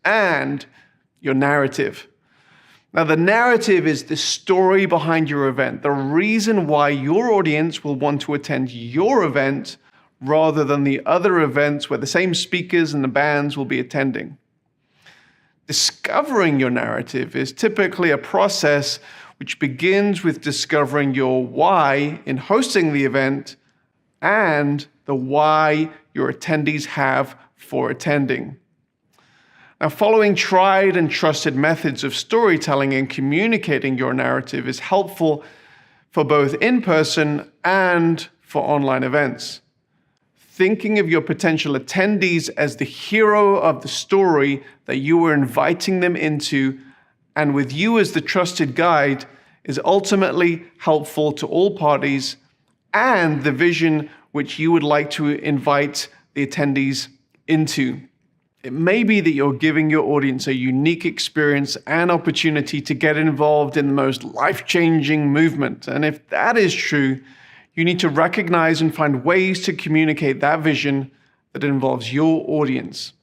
and your narrative. Now, the narrative is the story behind your event, the reason why your audience will want to attend your event rather than the other events where the same speakers and the bands will be attending. Discovering your narrative is typically a process which begins with discovering your why in hosting the event and the why your attendees have for attending. Now, following tried and trusted methods of storytelling and communicating your narrative is helpful for both in-person and for online events. Thinking of your potential attendees as the hero of the story that you are inviting them into, and with you as the trusted guide, is ultimately helpful to all parties and the vision which you would like to invite the attendees into. It may be that you're giving your audience a unique experience and opportunity to get involved in the most life-changing movement. And if that is true, you need to recognize and find ways to communicate that vision that involves your audience.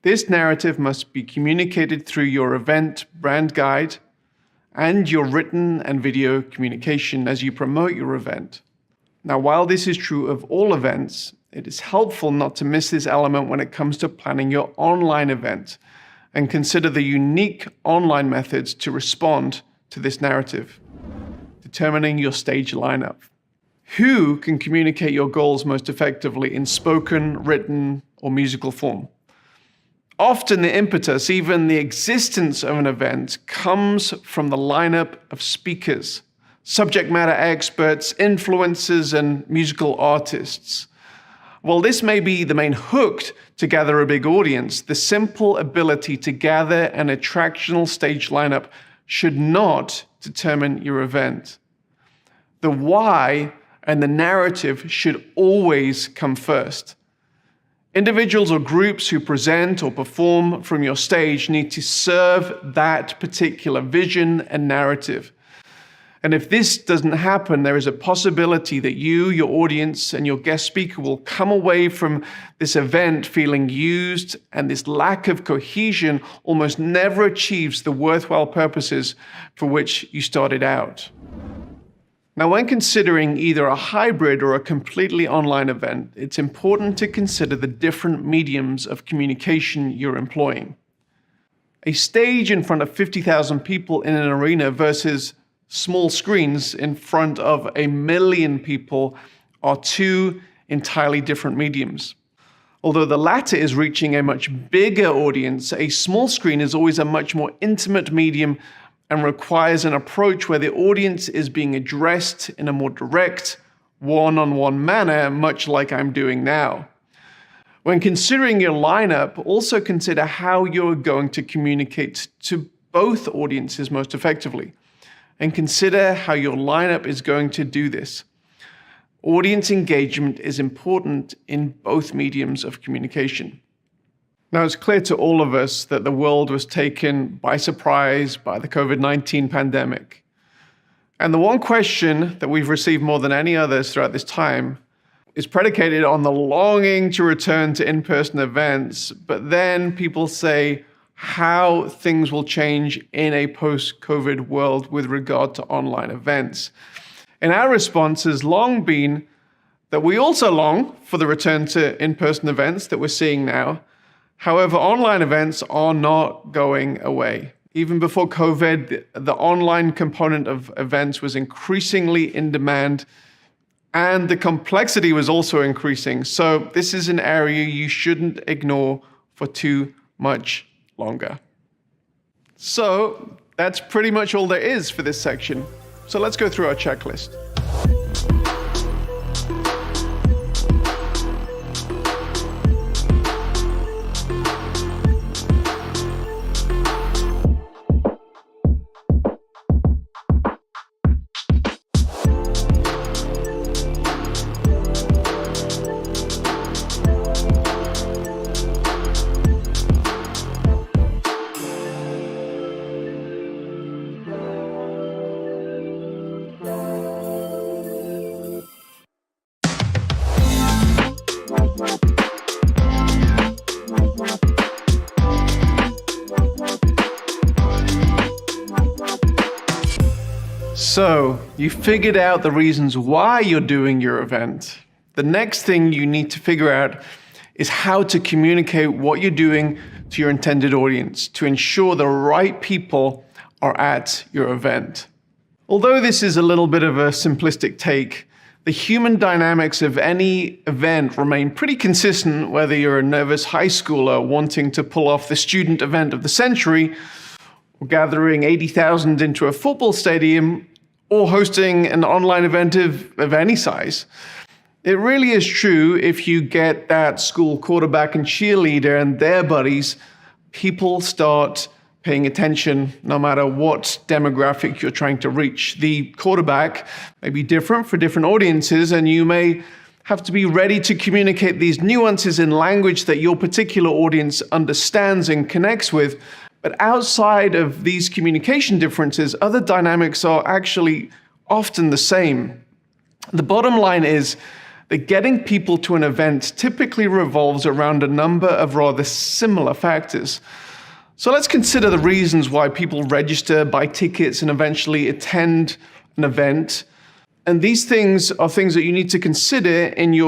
This narrative must be communicated through your event brand guide and your written and video communication as you promote your event. Now, while this is true of all events, it is helpful not to miss this element when it comes to planning your online event, and consider the unique online methods to respond to this narrative. Determining your stage lineup. Who can communicate your goals most effectively in spoken, written, or musical form? Often the impetus, even the existence of an event, comes from the lineup of speakers, subject matter experts, influencers, and musical artists. While this may be the main hook to gather a big audience, the simple ability to gather an attractional stage lineup should not determine your event. The why and the narrative should always come first. Individuals or groups who present or perform from your stage need to serve that particular vision and narrative. And if this doesn't happen, there is a possibility that you, your audience, and your guest speaker will come away from this event feeling used, and this lack of cohesion almost never achieves the worthwhile purposes for which you started out. Now, when considering either a hybrid or a completely online event, it's important to consider the different mediums of communication you're employing. A stage in front of 50,000 people in an arena versus small screens in front of 1 million people are two entirely different mediums. Although the latter is reaching a much bigger audience, a small screen is always a much more intimate medium and requires an approach where the audience is being addressed in a more direct, one-on-one manner, much like I'm doing now. When considering your lineup, also consider how you're going to communicate to both audiences most effectively, and consider how your lineup is going to do this. Audience engagement is important in both mediums of communication. Now, it's clear to all of us that the world was taken by surprise by the COVID-19 pandemic. And the one question that we've received more than any others throughout this time is predicated on the longing to return to in-person events, but then people say how things will change in a post-COVID world with regard to online events. And our response has long been that we also long for the return to in-person events that we're seeing now. However, online events are not going away. Even before COVID, the online component of events was increasingly in demand, and the complexity was also increasing. So this is an area you shouldn't ignore for too much longer. So that's pretty much all there is for this section. So let's go through our checklist. So, you figured out the reasons why you're doing your event. The next thing you need to figure out is how to communicate what you're doing to your intended audience to ensure the right people are at your event. Although this is a little bit of a simplistic take, the human dynamics of any event remain pretty consistent whether you're a nervous high schooler wanting to pull off the student event of the century, or gathering 80,000 into a football stadium, or hosting an online event of any size. It really is true if you get that school quarterback and cheerleader and their buddies, people start paying attention no matter what demographic you're trying to reach. The quarterback may be different for different audiences, and you may have to be ready to communicate these nuances in language that your particular audience understands and connects with. But outside of these communication differences, other dynamics are actually often the same. The bottom line is that getting people to an event typically revolves around a number of rather similar factors. So let's consider the reasons why people register, buy tickets, and eventually attend an event. And these things are things that you need to consider in your